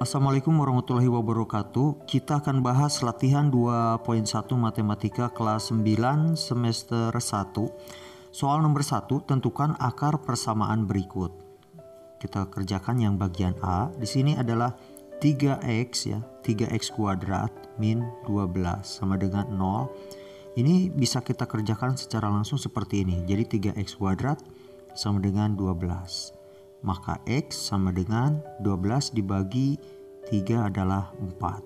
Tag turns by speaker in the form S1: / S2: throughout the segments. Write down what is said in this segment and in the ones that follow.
S1: Assalamualaikum warahmatullahi wabarakatuh. Kita akan bahas latihan 2.1 Matematika kelas 9 semester 1. Soal nomor 1, tentukan akar persamaan berikut. Kita kerjakan yang bagian A. Di sini adalah 3x ya, 3x kuadrat min 12 sama dengan 0. Ini bisa kita kerjakan secara langsung seperti ini. Jadi 3x kuadrat sama dengan 12. Maka X sama dengan 12 dibagi 3 adalah 4.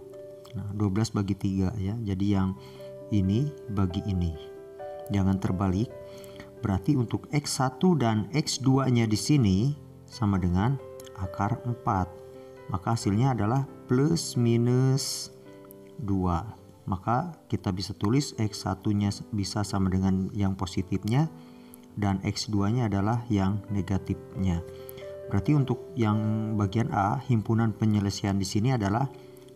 S1: Nah, 12 bagi 3 ya. Jadi yang ini bagi ini. Jangan terbalik. Berarti untuk X1 dan X2-nya di sini sama dengan akar 4. Maka hasilnya adalah plus minus 2. Maka kita bisa tulis X1-nya bisa sama dengan yang positifnya dan X2-nya adalah yang negatifnya. Berarti untuk yang bagian A, himpunan penyelesaian di sini adalah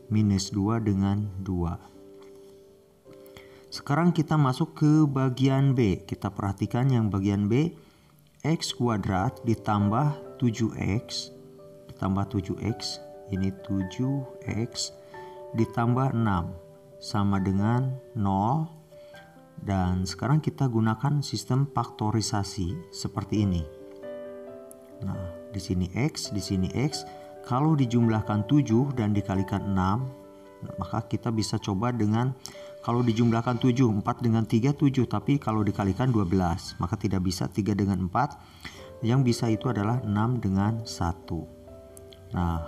S1: minus 2 dengan 2. Sekarang kita masuk ke bagian B. Kita perhatikan yang bagian B, X kuadrat ditambah 7X, ini 7X ditambah 6 sama dengan 0. Dan sekarang kita gunakan sistem faktorisasi seperti ini. Nah, di sini X, di sini X. Kalau dijumlahkan 7 dan dikalikan 6, maka kita bisa coba dengan kalau dijumlahkan 7, 4 dengan 3, 7. Tapi kalau dikalikan 12, maka tidak bisa 3 dengan 4. Yang bisa itu adalah 6 dengan 1. Nah,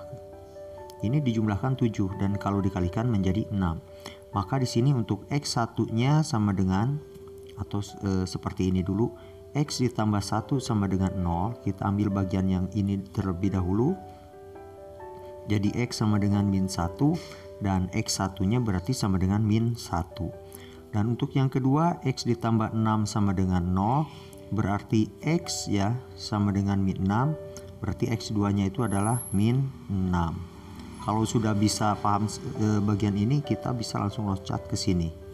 S1: ini dijumlahkan 7 dan kalau dikalikan menjadi 6. Maka di sini untuk X1-nya sama dengan, atau seperti ini dulu. X ditambah 1 sama dengan 0. Kita ambil bagian yang ini terlebih dahulu. Jadi X sama dengan min 1. Dan X1-nya berarti sama dengan min 1. Dan untuk yang kedua, X ditambah 6 sama dengan 0. Berarti X ya sama dengan min 6. Berarti X2-nya itu adalah min 6. Kalau sudah bisa paham bagian ini, kita bisa langsung loncat ke sini.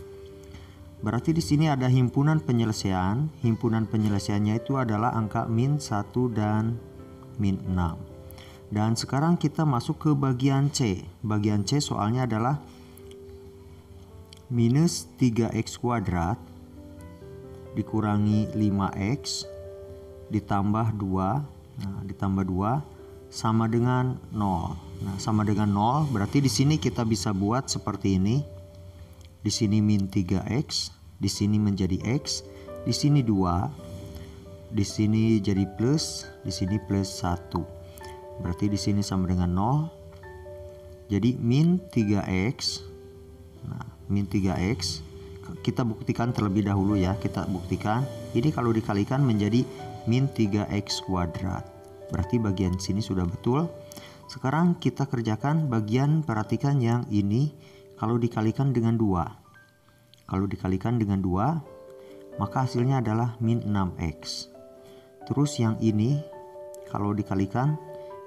S1: Berarti di sini ada himpunan penyelesaian. Himpunan penyelesaiannya itu adalah angka min 1 dan min 6. Dan sekarang kita masuk ke bagian C. Bagian C soalnya adalah minus 3x kuadrat dikurangi 5x ditambah 2. Nah, ditambah 2 sama dengan 0. Nah, sama dengan 0 berarti di sini kita bisa buat seperti ini. Di sini min 3x, di sini menjadi x, di sini 2, di sini jadi plus, di sini plus 1. Berarti di sini sama dengan 0. Jadi min 3x. Nah, min 3x kita buktikan terlebih dahulu ya, kita buktikan. Ini kalau dikalikan menjadi min 3x kuadrat. Berarti bagian sini sudah betul. Sekarang kita kerjakan bagian, perhatikan yang ini. Kalau dikalikan dengan 2. Kalau dikalikan dengan 2, maka hasilnya adalah min 6x. Terus yang ini, kalau dikalikan,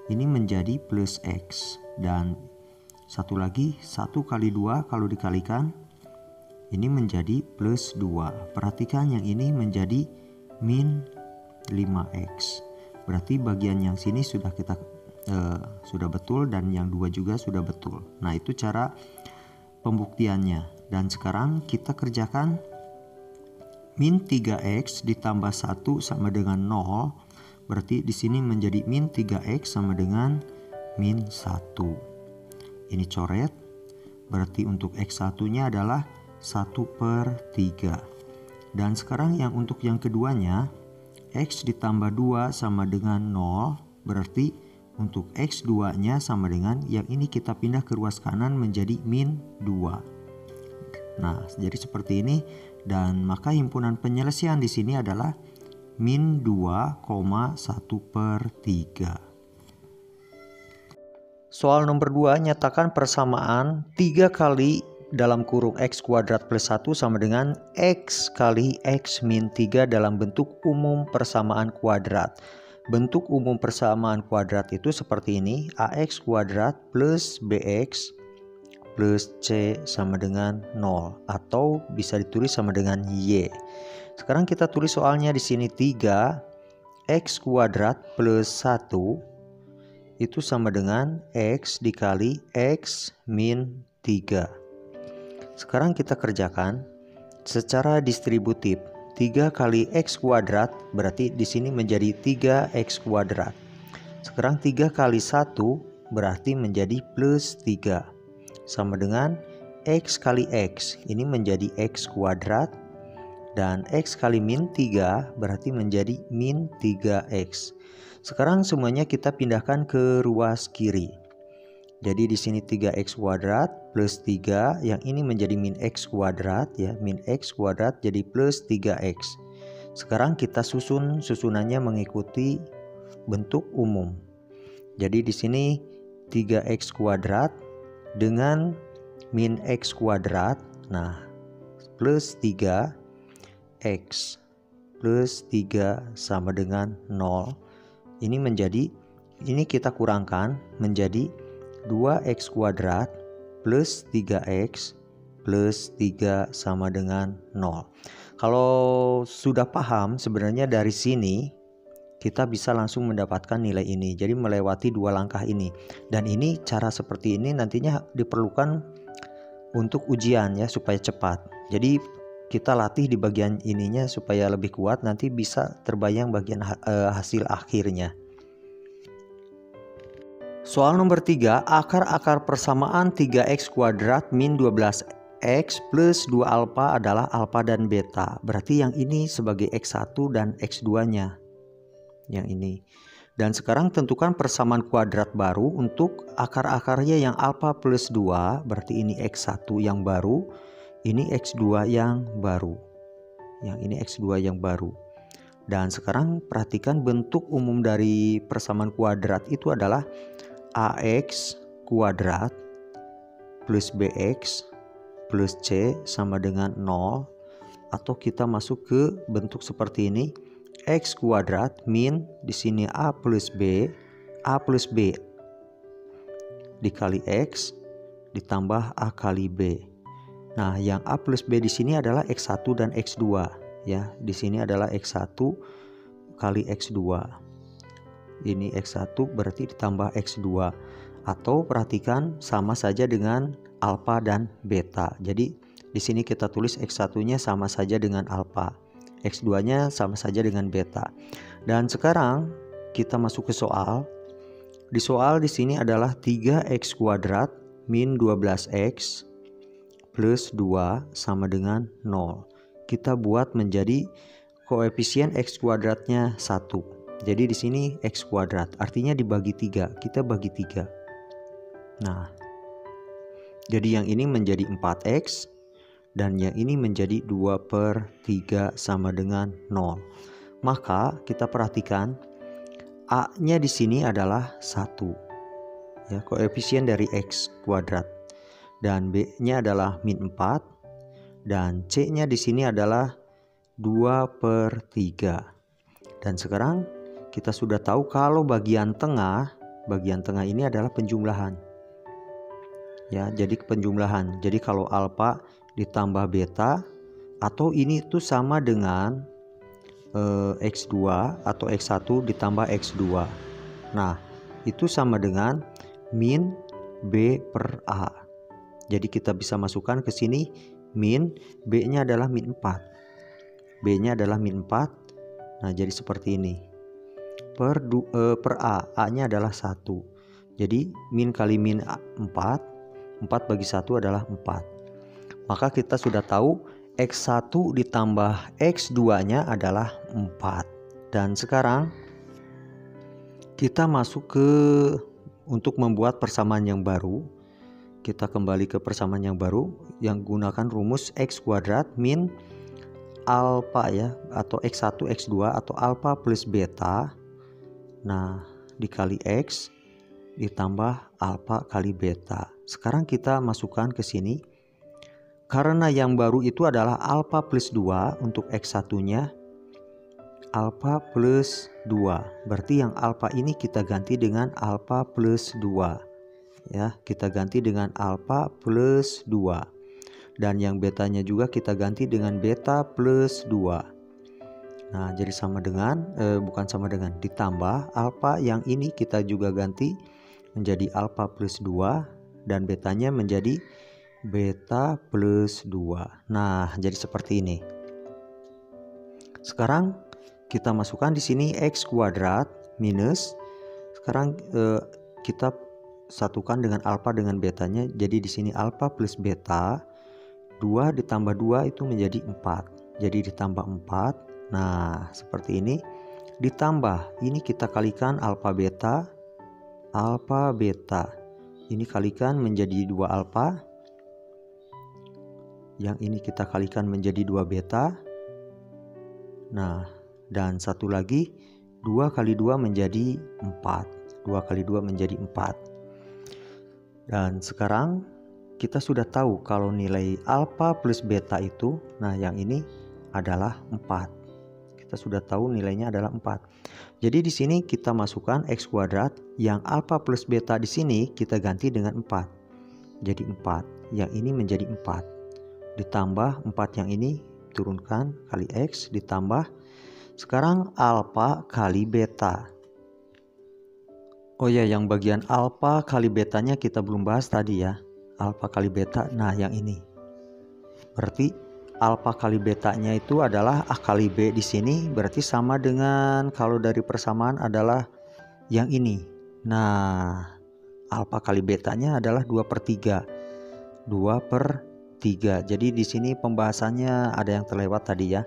S1: ini menjadi plus x. Dan satu lagi, 1 kali 2 kalau dikalikan, ini menjadi plus 2. Perhatikan yang ini menjadi min 5x. Berarti bagian yang sini sudah kita sudah betul dan yang 2 juga sudah betul. Nah, itu cara pembuktiannya. Dan sekarang kita kerjakan min 3x ditambah 1 sama dengan 0. Berarti di sini menjadi min 3x sama dengan min 1. Ini coret. Berarti untuk x1-nya adalah 1/3. Dan sekarang yang untuk yang keduanya, x ditambah 2 sama dengan 0. Berarti untuk X2-nya sama dengan yang ini kita pindah ke ruas kanan menjadi min 2. Nah, jadi seperti ini. Dan maka himpunan penyelesaian di sini adalah min 2,1/3. Soal nomor 2, nyatakan persamaan 3 kali dalam kurung X kuadrat plus 1 sama dengan X kali X min 3 dalam bentuk umum persamaan kuadrat. Bentuk umum persamaan kuadrat itu seperti ini. AX kuadrat plus BX plus C sama dengan 0. Atau bisa ditulis sama dengan Y. Sekarang kita tulis soalnya di sini 3. X kuadrat plus 1 itu sama dengan X dikali X min 3. Sekarang kita kerjakan secara distributif. 3 kali X kuadrat berarti di sini menjadi 3X kuadrat. Sekarang 3 kali 1 berarti menjadi plus 3. Sama dengan X kali X, ini menjadi X kuadrat. Dan X kali min 3 berarti menjadi min 3X. Sekarang semuanya kita pindahkan ke ruas kiri. Jadi di sini 3X kuadrat plus 3, yang ini menjadi min X kuadrat ya, min X kuadrat jadi plus 3X. Sekarang kita susunannya mengikuti bentuk umum. Jadi di sini 3X kuadrat dengan min X kuadrat, nah plus 3X plus 3 sama dengan 0. Ini menjadi, ini kita kurangkan menjadi 2X kuadrat plus 3X plus 3 sama dengan 0. Kalau sudah paham, sebenarnya dari sini kita bisa langsung mendapatkan nilai ini. Jadi melewati 2 langkah ini. Dan ini cara seperti ini nantinya diperlukan untuk ujian ya, supaya cepat. Jadi kita latih di bagian ininya supaya lebih kuat, nanti bisa terbayang bagian hasil akhirnya. Soal nomor 3, akar-akar persamaan 3X kuadrat min 12X plus 2 alfa adalah alfa dan beta. Berarti yang ini sebagai X1 dan X2-nya. Yang ini. Dan sekarang tentukan persamaan kuadrat baru untuk akar-akarnya yang alfa plus 2, berarti ini X1 yang baru. Ini X2 yang baru. Yang ini X2 yang baru. Dan sekarang perhatikan bentuk umum dari persamaan kuadrat itu adalah AX kuadrat plus BX plus C sama dengan 0. Atau kita masuk ke bentuk seperti ini. X kuadrat min di sini A plus B dikali X ditambah A kali B. Nah, yang A plus B di sini adalah X1 dan X2 ya. Di sini adalah X1 kali X2. Ini X1 berarti ditambah X2. Atau perhatikan sama saja dengan alfa dan beta. Jadi di sini kita tulis X1-nya sama saja dengan alfa. X2-nya sama saja dengan beta. Dan sekarang kita masuk ke soal. Di soal di sini adalah 3X kuadrat min 12X plus 2 sama dengan 0. Kita buat menjadi koefisien X kuadratnya 1. Jadi di sini X kuadrat, artinya dibagi 3. Kita bagi 3. Nah, jadi yang ini menjadi 4X dan yang ini menjadi 2/3 sama dengan 0. Maka kita perhatikan A-nya di sini adalah 1. Ya, koefisien dari X kuadrat. Dan B-nya adalah min 4 dan C-nya di sini adalah 2/3. Dan sekarang kita sudah tahu kalau bagian tengah ini adalah penjumlahan. Ya, jadi penjumlahan. Jadi kalau alfa ditambah beta atau ini tuh sama dengan X2 atau X1 ditambah X2. Nah, itu sama dengan min B per A. Jadi kita bisa masukkan ke sini min, B-nya adalah min 4. B-nya adalah min 4. Nah, jadi seperti ini. Per A, A-nya adalah 1. Jadi min kali min 4, 4 bagi 1 adalah 4. Maka kita sudah tahu X1 ditambah X2-nya adalah 4. Dan sekarang kita masuk ke untuk membuat persamaan yang baru. Kita kembali ke persamaan yang baru yang gunakan rumus X kuadrat min alfa ya, atau X1 X2 atau alfa plus beta. Nah, dikali X ditambah alfa kali beta. Sekarang kita masukkan ke sini. Karena yang baru itu adalah alfa plus 2 untuk X1-nya. Alfa plus 2. Berarti yang alfa ini kita ganti dengan alfa plus 2. Ya, kita ganti dengan alfa plus 2. Dan yang betanya juga kita ganti dengan beta plus 2. Nah, jadi sama dengan, bukan sama dengan, ditambah alfa yang ini kita juga ganti menjadi alfa plus 2 dan betanya menjadi beta plus 2. Nah, jadi seperti ini. Sekarang kita masukkan di sini x kuadrat minus, sekarang kita satukan dengan alfa dengan betanya, jadi di sini alfa plus beta 2 ditambah 2 itu menjadi 4. Jadi ditambah 4. Nah, seperti ini. Ditambah ini kita kalikan alfa beta. Ini kalikan menjadi 2 alfa. Yang ini kita kalikan menjadi 2 beta. Nah, dan satu lagi 2 kali 2 menjadi 4. 2 kali 2 menjadi 4. Dan sekarang kita sudah tahu kalau nilai alfa plus beta itu, nah yang ini adalah 4. Kita sudah tahu nilainya adalah 4. Jadi di sini kita masukkan x kuadrat, yang alfa plus beta di sini kita ganti dengan 4. Jadi 4. Yang ini menjadi 4. Ditambah 4 yang ini turunkan kali x, ditambah sekarang alfa kali beta. Oh ya, yang bagian alfa kali betanya kita belum bahas tadi ya. Alfa kali beta, nah yang ini. Berarti alfa kali betanya itu adalah A kali B di sini, berarti sama dengan kalau dari persamaan adalah yang ini. Nah, alfa kali betanya adalah 2/3. 2/3. Jadi di sini pembahasannya ada yang terlewat tadi ya.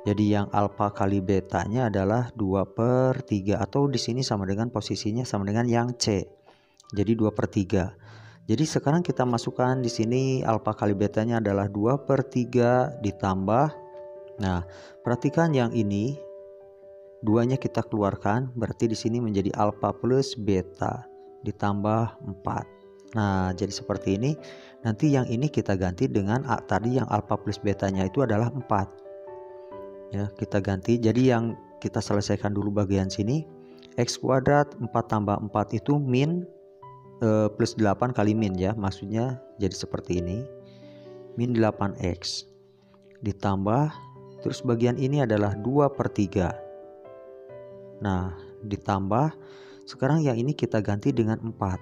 S1: Jadi yang alfa kali betanya adalah 2/3, atau di sini sama dengan posisinya sama dengan yang C. Jadi 2/3. Jadi sekarang kita masukkan di sini alfa kali betanya adalah 2/3 ditambah. Nah, perhatikan yang ini duanya kita keluarkan, berarti di sini menjadi alfa plus beta ditambah 4. Nah, jadi seperti ini. Nanti yang ini kita ganti dengan tadi yang alfa plus betanya itu adalah 4. Ya, kita ganti. Jadi yang kita selesaikan dulu bagian sini. X kuadrat 4 tambah 4 itu min plus 8 kali min ya, maksudnya jadi seperti ini, min 8x ditambah, terus bagian ini adalah 2/3. Nah, ditambah, sekarang yang ini kita ganti dengan 4.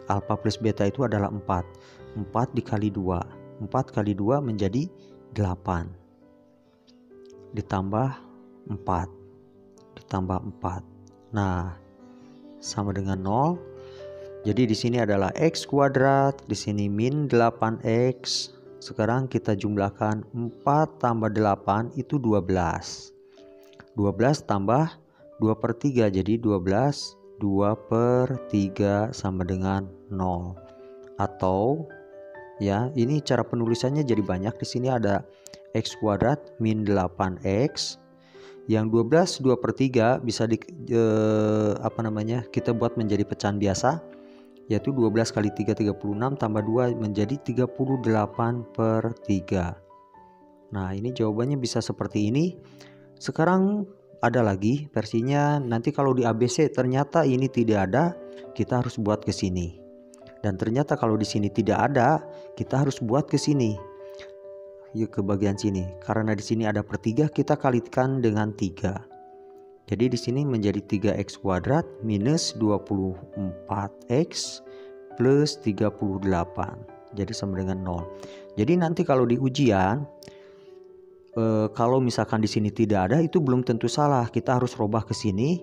S1: Alfa plus beta itu adalah 4. 4 dikali 2. 4 kali 2 menjadi 8. Ditambah 4. Ditambah 4. Nah, sama dengan 0. Jadi di sini adalah x kuadrat, di sini min 8x. Sekarang kita jumlahkan 4 tambah 8 itu 12. 12 tambah 2/3 jadi 12. 2/3 sama dengan 0. Atau ya, ini cara penulisannya jadi banyak. Di sini ada x kuadrat min 8x. Yang 12 2/3 bisa kita buat menjadi pecahan biasa, yaitu 12 kali 3 36 tambah 2 menjadi 38/3. Nah, ini jawabannya bisa seperti ini. Sekarang ada lagi versinya, nanti kalau di ABC ternyata ini tidak ada, kita harus buat ke sini. Dan ternyata kalau di sini tidak ada, kita harus buat ke sini. Yuk ke bagian sini. Karena di sini ada /3, kita kalikan dengan 3. Jadi di sini menjadi 3x kuadrat minus 24x plus 38. Jadi sama dengan 0. Jadi nanti kalau di ujian, kalau misalkan di sini tidak ada, itu belum tentu salah. Kita harus robah ke sini.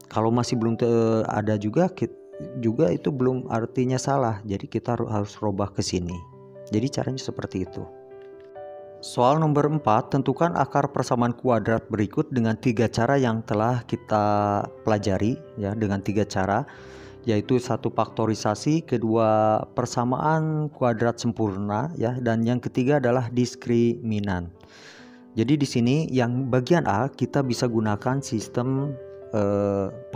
S1: Kalau masih belum ada juga itu belum artinya salah. Jadi kita harus robah ke sini. Jadi caranya seperti itu. Soal nomor 4, tentukan akar persamaan kuadrat berikut dengan 3 cara yang telah kita pelajari ya, dengan 3 cara, yaitu 1 faktorisasi, kedua persamaan kuadrat sempurna ya, dan yang ketiga adalah diskriminan. Jadi di sini yang bagian A kita bisa gunakan sistem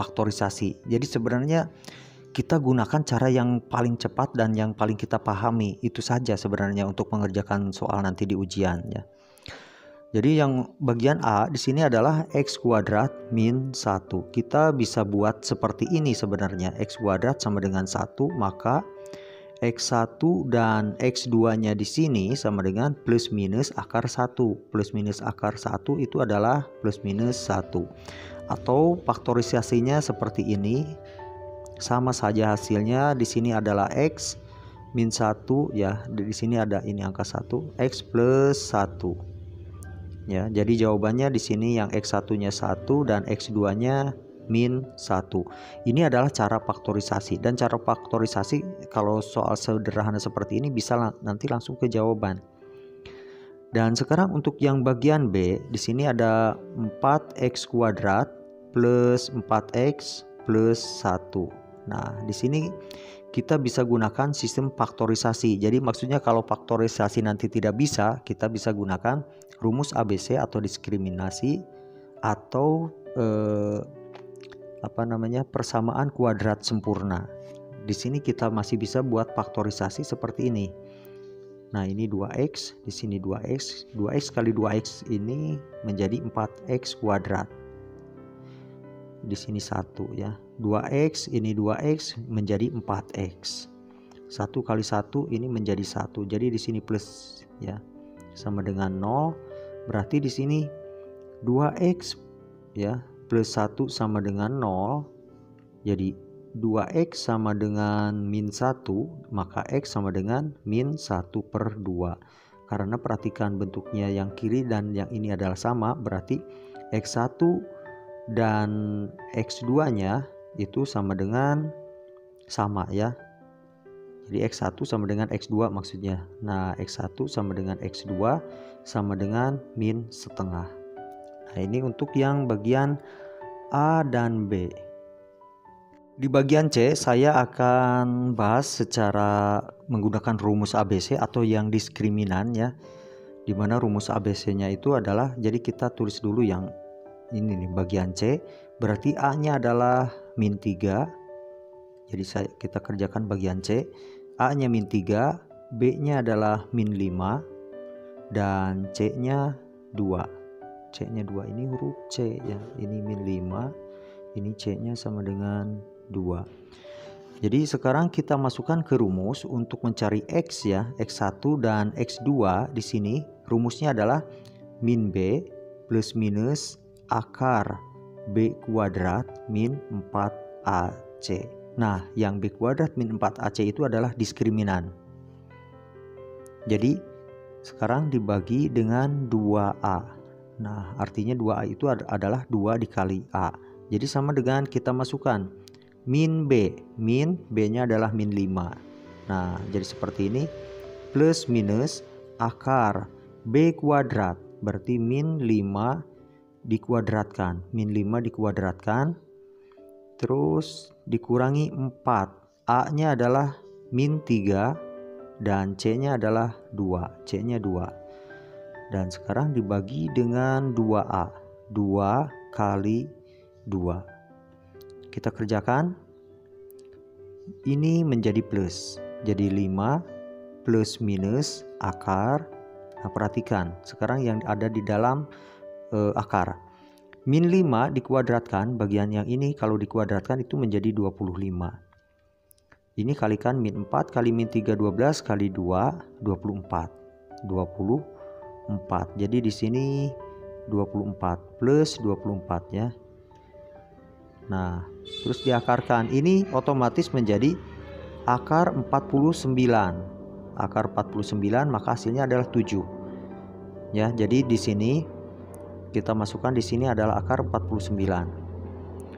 S1: faktorisasi. Jadi sebenarnya kita gunakan cara yang paling cepat dan yang paling kita pahami, itu saja sebenarnya untuk mengerjakan soal nanti di ujian ya. Jadi yang bagian A di sini adalah x kuadrat min 1. Kita bisa buat seperti ini sebenarnya, x kuadrat sama dengan 1, maka X1 dan X2 nya di sini sama dengan plus minus akar 1. Plus minus akar 1 itu adalah plus minus 1. Atau faktorisasinya seperti ini. Sama saja hasilnya. Di sini adalah X min 1 ya. Di sini ada ini angka 1, X plus 1. Ya, jadi jawabannya di sini yang X1-nya 1 dan X2-nya min 1. Ini adalah cara faktorisasi, dan cara faktorisasi kalau soal sederhana seperti ini bisa nanti langsung ke jawaban. Dan sekarang untuk yang bagian B, di sini ada 4x kuadrat plus 4x plus 1. Nah, di sini kita bisa gunakan sistem faktorisasi. Jadi maksudnya kalau faktorisasi nanti tidak bisa, kita bisa gunakan rumus ABC atau diskriminasi atau persamaan kuadrat sempurna. Di sini kita masih bisa buat faktorisasi seperti ini. Nah, ini 2x, di sini 2x. 2x kali 2x ini menjadi 4x kuadrat. Di sini 1 ya. 2x ini 2x menjadi 4x. 1 kali 1 ini menjadi 1. Jadi di sini plus ya. Sama dengan 0. Berarti di sini 2x ya plus 1 sama dengan 0. Jadi 2x sama dengan min 1, maka x sama dengan min 1/2. Karena perhatikan bentuknya yang kiri dan yang ini adalah sama, berarti x1 dan x2 nya itu sama dengan sama ya. Jadi x1 sama dengan x2 maksudnya. Nah, x1 sama dengan x2 sama dengan min setengah. Nah, ini untuk yang bagian A dan B. Di bagian C saya akan bahas secara menggunakan rumus ABC atau yang diskriminan ya. Dimana rumus ABC-nya itu adalah, jadi kita tulis dulu yang ini nih bagian C. Berarti A-nya adalah min 3. Jadi kita kerjakan bagian C. A-nya min 3, B-nya adalah min 5, dan C-nya 2. C-nya 2, ini huruf C ya. Ini min 5, ini C-nya sama dengan 2. Jadi sekarang kita masukkan ke rumus untuk mencari X ya. X1 dan X2 di sini rumusnya adalah min B plus minus akar B kuadrat min 4AC. Nah, yang B kuadrat min 4AC itu adalah diskriminan. Jadi sekarang dibagi dengan 2A. Nah, artinya 2A itu adalah 2 dikali A. Jadi sama dengan kita masukkan min B. Min B-nya adalah min 5. Nah, jadi seperti ini. Plus minus akar B kuadrat. Berarti min 5 dikuadratkan. Min 5 dikuadratkan. Terus dikurangi 4. A-nya adalah min 3 dan C-nya adalah 2. C-nya 2. Dan sekarang dibagi dengan 2A. 2 kali 2. Kita kerjakan. Ini menjadi plus. Jadi 5 plus minus akar. Nah, perhatikan. Sekarang yang ada di dalam akar. Min 5 dikuadratkan, bagian yang ini kalau dikuadratkan itu menjadi 25. Ini kalikan min 4 kali min 3 12 kali 2 24. 24. Jadi di sini 24 plus 24 ya. Nah, terus diakarkan. Ini otomatis menjadi akar 49. Akar 49 maka hasilnya adalah 7. Ya, jadi di sini kita masukkan di sini adalah akar 49.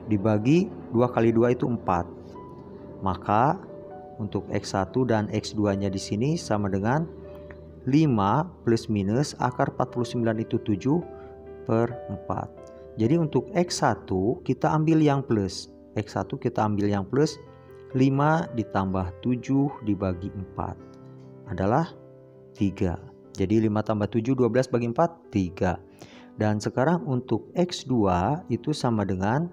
S1: Dibagi 2 kali 2 itu 4. Maka untuk X1 dan X2-nya di sini sama dengan 5 plus minus akar 49 itu 7/4. Jadi untuk X1 kita ambil yang plus. X1 kita ambil yang plus. 5 ditambah 7 dibagi 4 adalah 3. Jadi 5 tambah 7 12 bagi 4 3. Dan sekarang untuk X2 itu sama dengan,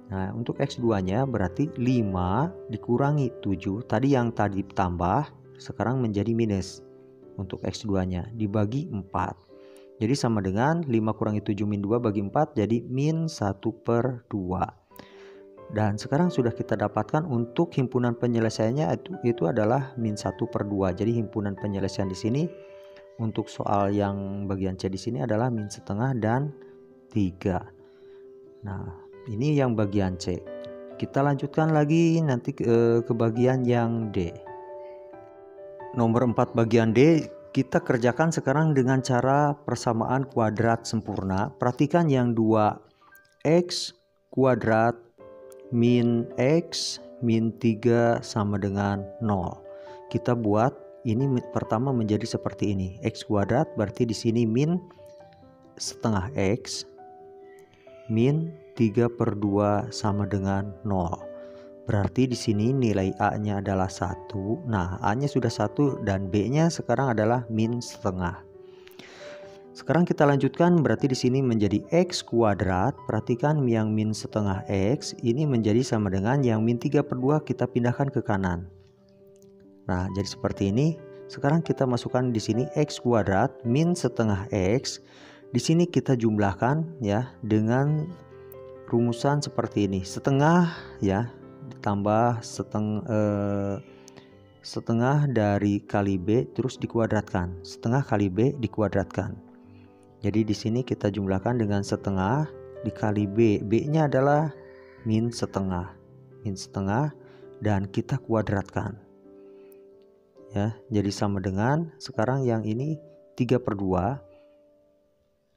S1: nah untuk X2-nya berarti 5 dikurangi 7. Tadi yang tadi tambah, sekarang menjadi minus. Untuk X2-nya dibagi 4. Jadi sama dengan 5 kurangi 7 min 2 bagi 4, jadi min 1/2. Dan sekarang sudah kita dapatkan untuk himpunan penyelesaiannya itu adalah min1/2. Jadi himpunan penyelesaian di sini untuk soal yang bagian C di sini adalah min1/2 dan 3. Nah, ini yang bagian C. Kita lanjutkan lagi nanti ke bagian yang D. Nomor 4 bagian D kita kerjakan sekarang dengan cara persamaan kuadrat sempurna. Perhatikan yang 2x kuadrat min x min 3 sama dengan 0. Kita buat ini pertama menjadi seperti ini. X kuadrat berarti di sini min setengah x min 3/2 sama dengan 0. Berarti di sini nilai A-nya adalah 1. Nah, A-nya sudah 1 dan B-nya sekarang adalah min setengah. Sekarang kita lanjutkan, berarti di sini menjadi x kuadrat. Perhatikan yang min setengah x ini menjadi sama dengan yang min 3/2 kita pindahkan ke kanan. Nah, jadi seperti ini. Sekarang kita masukkan di sini x kuadrat min setengah x. Di sini kita jumlahkan ya dengan rumusan seperti ini. Setengah ya ditambah setengah dari kali B terus dikuadratkan. Setengah kali B dikuadratkan. Jadi di sini kita jumlahkan dengan setengah dikali B. B-nya adalah min setengah dan kita kuadratkan. Ya, jadi sama dengan sekarang yang ini 3/2.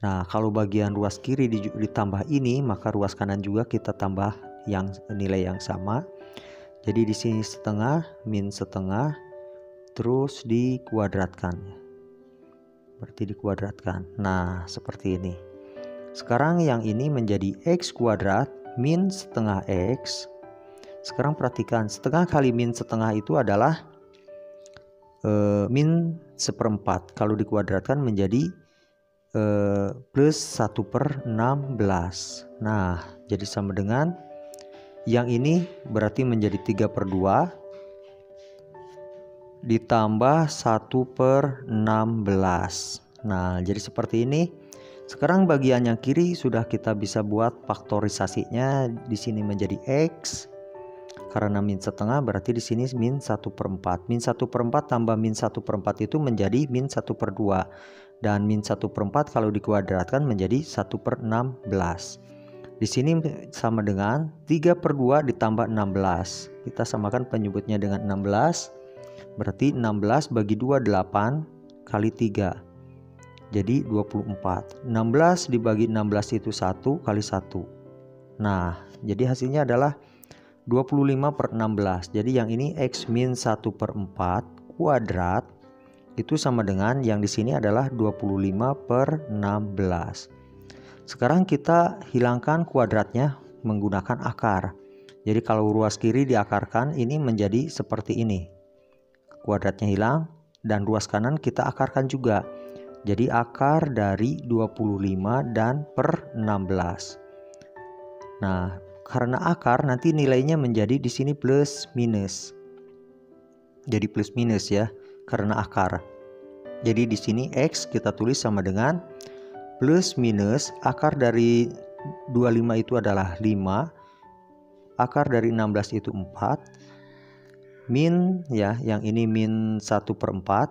S1: Nah, kalau bagian ruas kiri ditambah ini, maka ruas kanan juga kita tambah yang nilai yang sama. Jadi di sini setengah min setengah terus dikuadratkan. Berarti dikuadratkan. Nah, seperti ini. Sekarang yang ini menjadi x kuadrat min setengah x. Sekarang perhatikan, setengah kali min setengah itu adalah min 1/4. Kalau dikuadratkan menjadi plus 1/16. Nah, jadi sama dengan yang ini berarti menjadi 3/2 ditambah 1/16. Nah, jadi seperti ini. Sekarang bagian yang kiri sudah kita bisa buat faktorisasinya. Di sini menjadi x. Karena min setengah berarti di sini min 1/4. Min 1/4 tambah min 1/4 itu menjadi min 1/2. Dan min 1/4 kalau dikuadratkan menjadi 1/16. Di sini sama dengan 3/2 ditambah 16. Kita samakan penyebutnya dengan 16. Berarti 16 bagi 2 8 kali 3. Jadi 24. 16 dibagi 16 itu 1 kali 1. Nah, jadi hasilnya adalah 25/16. Jadi yang ini x min 1/4 kuadrat itu sama dengan yang di sini adalah 25/16. Sekarang kita hilangkan kuadratnya menggunakan akar. Jadi kalau ruas kiri diakarkan ini menjadi seperti ini. Kuadratnya hilang dan ruas kanan kita akarkan juga. Jadi akar dari 25 dan per 16. Nah, karena akar nanti nilainya menjadi di sini plus minus. Jadi plus minus ya, karena akar. Jadi di sini x kita tulis sama dengan plus minus akar dari 25 itu adalah 5. Akar dari 16 itu 4. Min ya, yang ini min 1/4.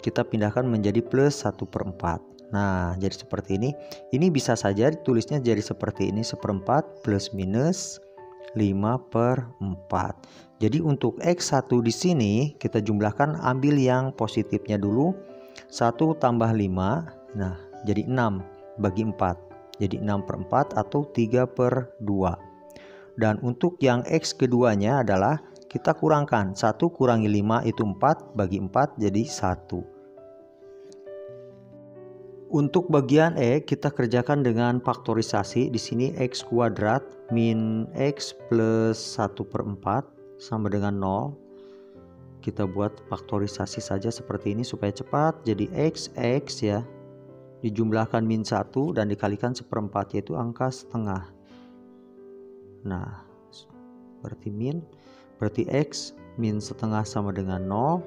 S1: Kita pindahkan menjadi plus 1/4. Nah, jadi seperti ini. Ini bisa saja ditulisnya jadi seperti ini, 1/4 plus minus 5/4. Jadi untuk x1 di sini kita jumlahkan, ambil yang positifnya dulu. 1 tambah 5. Nah, jadi 6 bagi 4. Jadi 6/4 atau 3/2. Dan untuk yang x keduanya adalah kita kurangkan. 1 kurangi 5 itu 4, bagi 4 jadi 1. Untuk bagian E kita kerjakan dengan faktorisasi. Di sini x kuadrat min x plus 1/4 sama dengan 0. Kita buat faktorisasi saja seperti ini supaya cepat. Jadi x ya dijumlahkan min 1 dan dikalikan 1/4 yaitu angka setengah. Nah, berarti x min setengah sama dengan 0.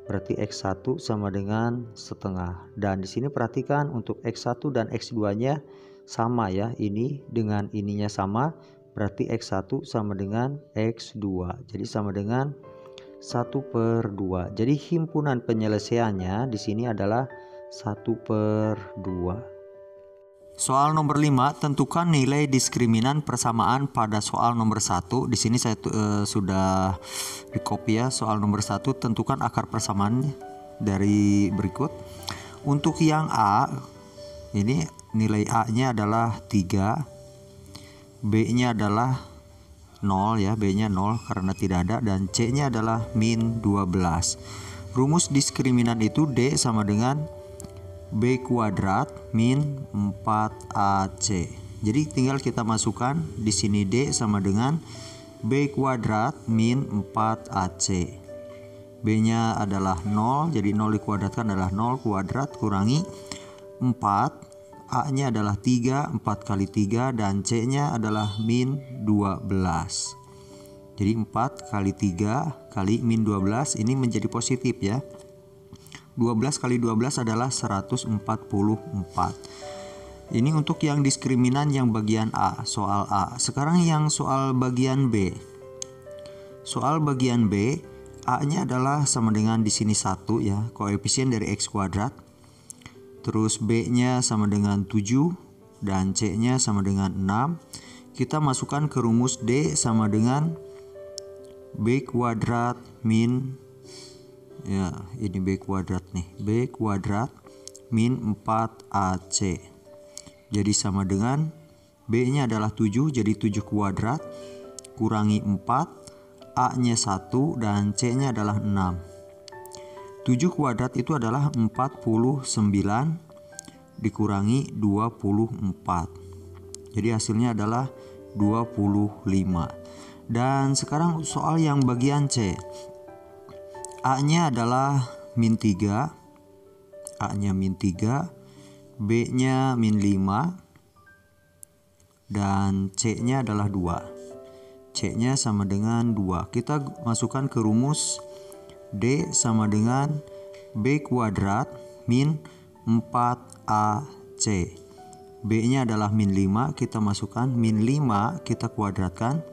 S1: Berarti x1 sama dengan setengah. Dan di sini perhatikan untuk x1 dan x2-nya sama ya. Ini dengan ininya sama. berarti X1 sama dengan X2. Jadi sama dengan 1/2. Jadi himpunan penyelesaiannya di sini adalah 1/2. Soal nomor 5, tentukan nilai diskriminan persamaan pada soal nomor 1. Di sini saya sudah di copy ya. Soal nomor 1, tentukan akar persamaan dari berikut. Untuk yang A, ini nilai A-nya adalah 3. B-nya adalah 0 ya, B-nya 0 karena tidak ada, dan C-nya adalah min 12. Rumus diskriminan itu D sama dengan B kuadrat min 4AC. Jadi tinggal kita masukkan di sini D sama dengan B kuadrat min 4AC. B-nya adalah 0, jadi 0 dikuadratkan adalah 0 kuadrat kurangi 4. A-nya adalah 3, 4 kali 3, dan C-nya adalah min 12. Jadi 4 kali 3 kali min 12 ini menjadi positif ya. 12 kali 12 adalah 144. Ini untuk yang diskriminan yang bagian A, soal A. Sekarang yang soal bagian B. Soal bagian B, A-nya adalah sama dengan di sini 1 ya, koefisien dari X kuadrat. Terus B-nya sama dengan 7 dan C-nya sama dengan 6. Kita masukkan ke rumus D sama dengan B kuadrat min, ya ini B kuadrat nih, B kuadrat min 4AC. Jadi sama dengan B-nya adalah 7, jadi 7 kuadrat kurangi 4, A-nya 1 dan C-nya adalah 6. 7 kuadrat itu adalah 49 dikurangi 24. Jadi hasilnya adalah 25. Dan sekarang soal yang bagian C. A-nya adalah min 3. A-nya min 3. B-nya min 5. Dan C-nya adalah 2. C-nya sama dengan 2. Kita masukkan ke rumus D sama dengan B kuadrat min 4AC. B-nya adalah min 5, kita masukkan min 5, kita kuadratkan,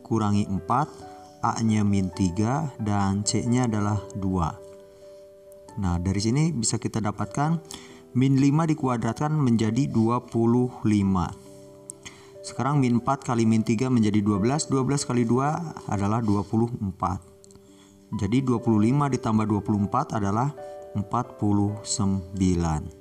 S1: kurangi 4, A-nya min 3, dan C-nya adalah 2. Nah, dari sini bisa kita dapatkan min 5 dikuadratkan menjadi 25. Sekarang min 4 kali min 3 menjadi 12, 12 kali 2 adalah 24. Jadi 25 ditambah 24 adalah 49.